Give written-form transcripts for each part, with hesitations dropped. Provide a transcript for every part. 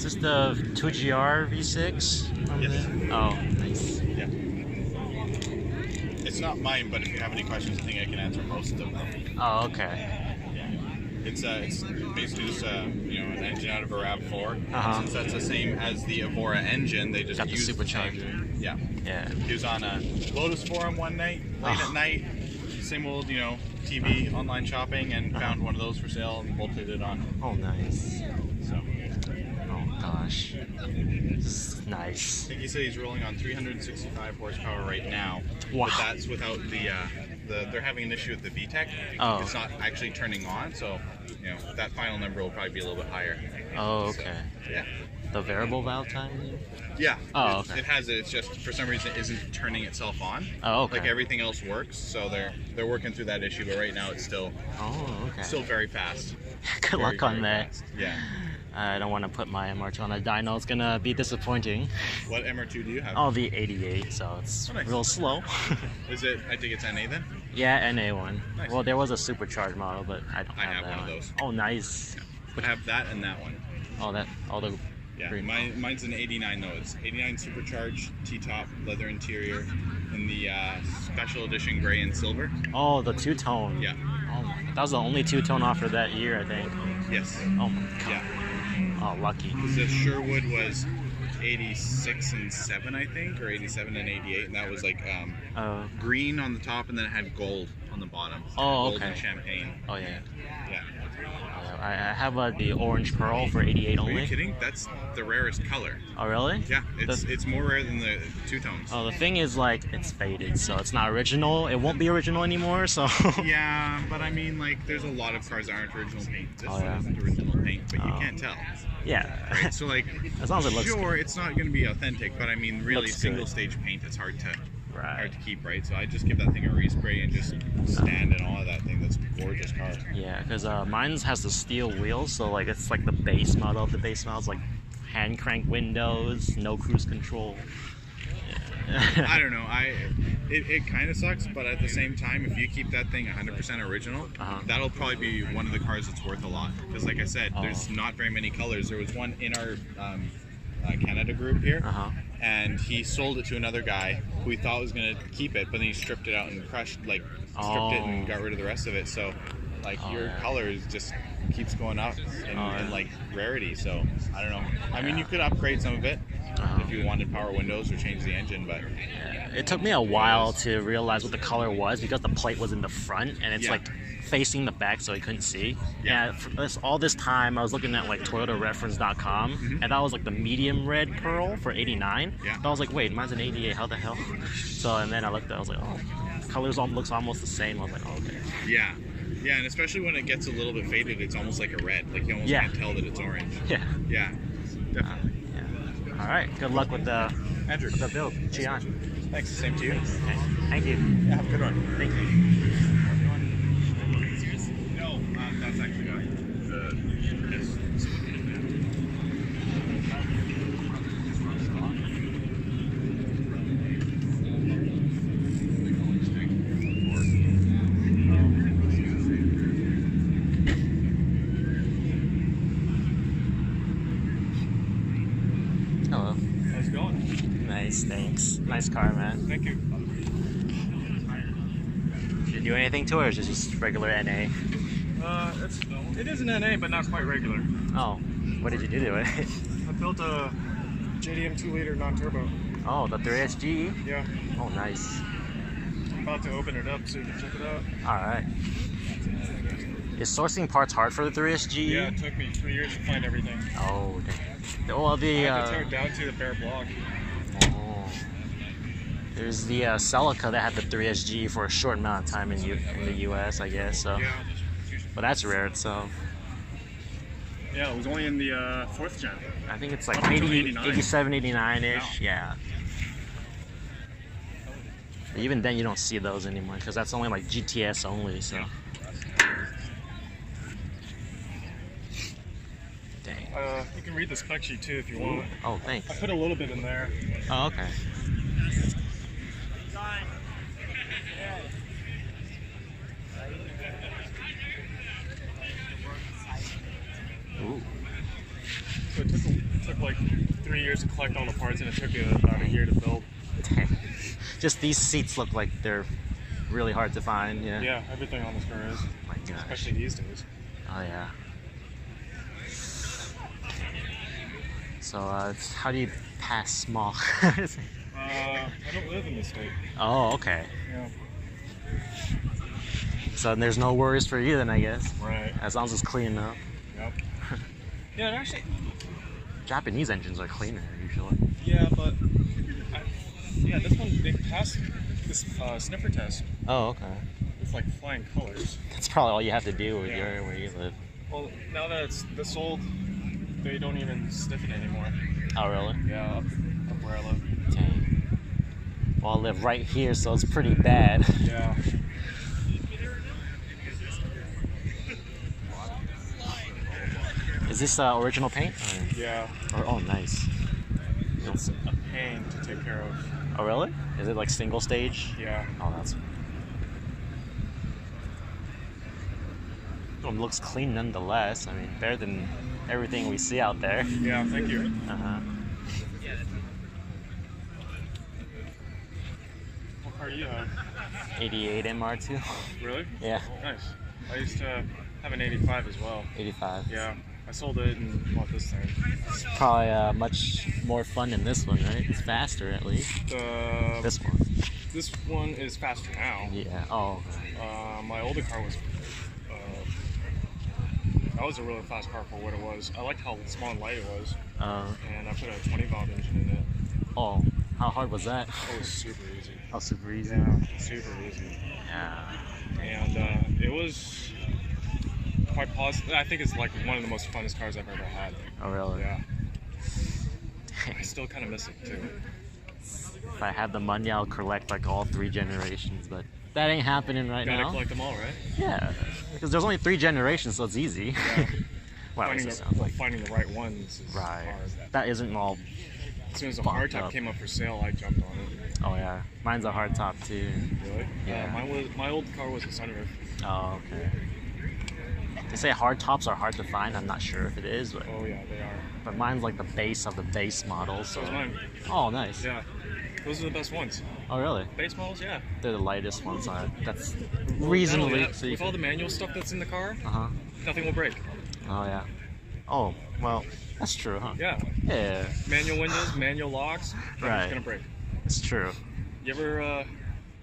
this the 2GR V6? Yes. Oh, nice. Yeah. It's not mine, but if you have any questions, I think I can answer most of them. Oh, okay. It's basically just an engine out of a RAV4. Uh-huh. Since that's the same as the Evora engine, they just Got the use supercharger. Yeah. Yeah. He was on a Lotus forum one night, late at night, same old, TV, online shopping, and found one of those for sale and bolted it on. Oh, nice. So. Oh gosh. This is nice. I think he said he's rolling on 365 horsepower right now. Wow. But that's without they're having an issue with the VTEC. Oh. It's not actually turning on, so that final number will probably be a little bit higher. Oh, okay. So, yeah. The variable valve time? Yeah. Oh, okay. It has it. It's just for some reason it isn't turning itself on. Oh, okay. Like everything else works, so they're working through that issue. But right now it's still very fast. Good luck on that. Fast. Yeah. I don't want to put my MR2 on a dyno. It's gonna be disappointing. What MR2 do you have? Oh, the 88. So it's real slow. Is it? I think it's NA then. Yeah, NA one. Nice. Well, there was a supercharged model, but I don't have that one of those. Oh, nice. I have that and that one. Oh, the Yeah, green. mine's an 89 though. It's 89 supercharged, T-top, leather interior, in the special edition gray and silver. Oh, the two-tone. Yeah. Oh, that was the only two-tone offer that year, I think. Yes. Oh my god. Yeah. Oh, lucky. The Sherwood was 86 and 7, I think, or 87 and 88, and that was like green on the top, and then it had gold on the bottom. Oh, gold okay. and champagne. Oh yeah. Yeah. I have the orange pearl for 88 only. Are you kidding? That's the rarest color. Oh really? Yeah, it's more rare than the two-tones. Oh, the thing is, like, it's faded, so it's not original. It won't be original anymore, so. Yeah, but I mean, like, there's a lot of cars that aren't original paint. This one yeah. isn't original paint, but you can't tell. Yeah. Right? So, like, as long as it looks sure, it's not going to be authentic, but I mean, really, Looks single-stage paint is hard to Right. to keep, right? So I just give that thing a respray and just stand and all of that thing. That's a gorgeous car. Yeah, because mine has the steel wheels, so like it's like the base model of the base model. It's like hand crank windows, no cruise control. Yeah. I don't know. It kind of sucks, but at the same time, if you keep that thing 100% original, that'll probably be one of the cars that's worth a lot. Because like I said, there's not very many colors. There was one in our Canada group here, and he sold it to another guy who he thought was going to keep it, but then he stripped it out and stripped it and got rid of the rest of it. So like your color just keeps going up in like rarity. So I don't know. I mean, you could upgrade some of it if you wanted power windows or change the engine, but it took me a while to realize what the color was because the plate was in the front and it's like facing the back, so I couldn't see. All this time I was looking at like Toyotareference.com, and that was like the medium red pearl for 89. But I was like, wait, mine's an 88. How the hell? So and then I looked at it, I was like, oh, colors looks almost the same. I was like, oh, okay. Yeah, and especially when it gets a little bit faded, it's almost like a red. Like you almost can't tell that it's orange. Yeah, definitely. All right, good luck with the Andrew. With the build. Gian. Thanks. Same to you. Thank you. Yeah, have a good one. Thank you. No, that's actually Hello. How's it going? Nice, thanks. Nice car, man. Thank you. Did you do anything to it, or is it just regular NA? It is an NA, but not quite regular. Oh, what did you do to it? I built a JDM 2-liter non-turbo. Oh, the 3SG? Yeah. Oh, nice. I'm about to open it up so you can check it out. Alright. Is sourcing parts hard for the 3SG? Yeah, it took me 3 years to find everything. Oh, dang. Well, I had to tear it down to the bare block. Oh. There's the Celica that had the 3SG for a short amount of time in the US, I guess. So. Yeah. But that's rare, so. Yeah, it was only in the 4th gen. I think it's like 87, 89-ish. Yeah. But even then, you don't see those anymore because that's only like GTS only. So. Dang. You can read the spec sheet too if you want. Oh, thanks. I put a little bit in there. Oh, okay. So it took like 3 years to collect all the parts, and it took me about a year to build. Just these seats look like they're really hard to find. Yeah. Yeah, everything on this car is. My gosh. Especially these days. Oh yeah. So how do you pass small? I don't live in this state. Oh, okay. Yeah. So there's no worries for you then, I guess. Right. As long as it's clean enough. Yep. Yeah, and actually. Japanese engines are cleaner usually. Yeah, but this one they passed this sniffer test. Oh, okay. It's like flying colors. That's probably all you have to do with where you live. Well, now that it's this old, they don't even sniff it anymore. Oh, really? Yeah, up where I live. Dang. Well, I live right here, so it's pretty bad. Yeah. Is this original paint? Or? Yeah. Oh, nice. It's a pain to take care of. Oh, really? Is it like single stage? Yeah. Oh, that's. It looks clean nonetheless. I mean, better than everything we see out there. Yeah, thank you. Uh-huh. What car do you have? 88 MR2. Really? Yeah. Nice. I used to have an 85 as well. 85. Yeah. I sold it and bought this thing. It's probably much more fun than this one, right? It's faster at least. This one. This one is faster now. Yeah. Oh. My older car was. That was a really fast car for what it was. I liked how small and light it was. And I put a 20 valve engine in it. Oh. How hard was that? It was super easy. Oh, super easy. Yeah, super easy. Yeah. And it was quite positive. I think it's like one of the most funnest cars I've ever had. Oh, really? Yeah. I still kind of miss it too. If I had the money, I'll collect like all 3 generations, but that ain't happening right now. Gotta collect them all, right? Yeah, because there's only 3 generations, so it's easy. Yeah. Well, finding the right ones is hard. That isn't all. As soon as the hardtop came up for sale, I jumped on it. Oh yeah, mine's a hardtop too. Really? Yeah. My old car was a sunroof. Oh, okay. They say hardtops are hard to find. I'm not sure if it is, but. Oh yeah, they are. But mine's like the base of the base model. So is mine. Oh, nice. Yeah. Those are the best ones. Oh, really? Base models, yeah. They're the lightest ones. That's reasonably. Yeah, with all the manual stuff that's in the car, nothing will break. Oh, yeah. Oh, well, that's true, huh? Yeah. Yeah. Manual windows, manual locks, nothing's gonna break. It's true. You ever,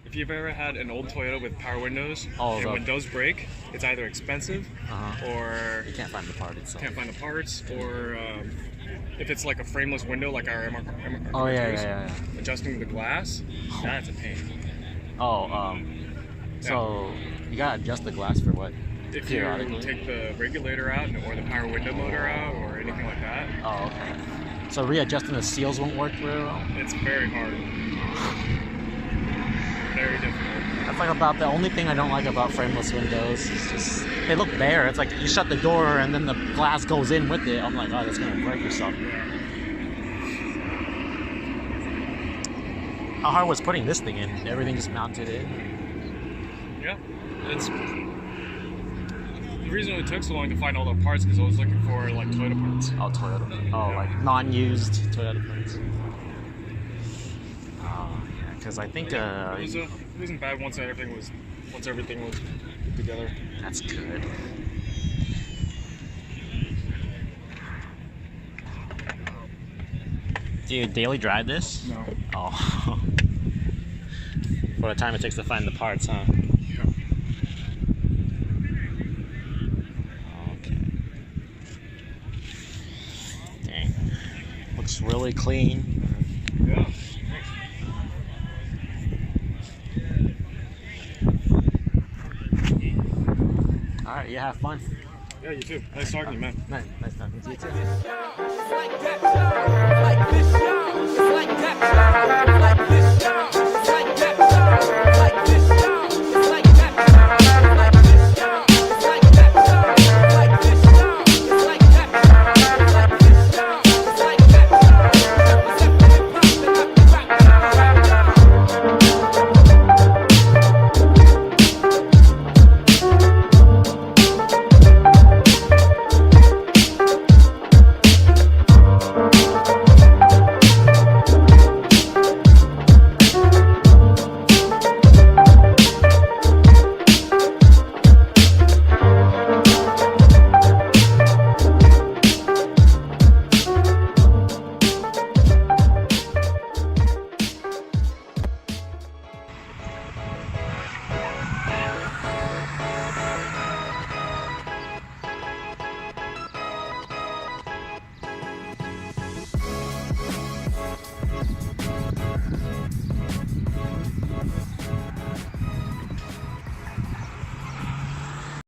if you've ever had an old Toyota with power windows, and when those break, it's either expensive or you can't find the part itself. Can't find the parts, or if it's like a frameless window, like our MR2s, oh yeah. adjusting the glass, that's a pain. Oh, so you gotta adjust the glass for what? If you take the regulator out or the power window motor out or anything like that. Oh, okay. So readjusting the seals won't work very well? It's very hard. Very difficult. That's like about the only thing I don't like about frameless windows. It's just, they look bare. It's like you shut the door and then the glass goes in with it. I'm like, oh, that's gonna break or something. How hard was putting this thing in? Everything just mounted in? Yeah. The reason it took so long to find all the parts because I was looking for like Toyota parts. Oh, Toyota. Oh, yeah. Like non-used Toyota parts. Oh, yeah. Because I think it wasn't bad once everything was put together. That's good. Do you daily drive this? No. Oh. For the time it takes to find the parts, huh? Yeah. Okay. Dang. Looks really clean. Yeah. Alright, you have fun. Yeah, you too. Nice talking to you, man. Nice talking to you too.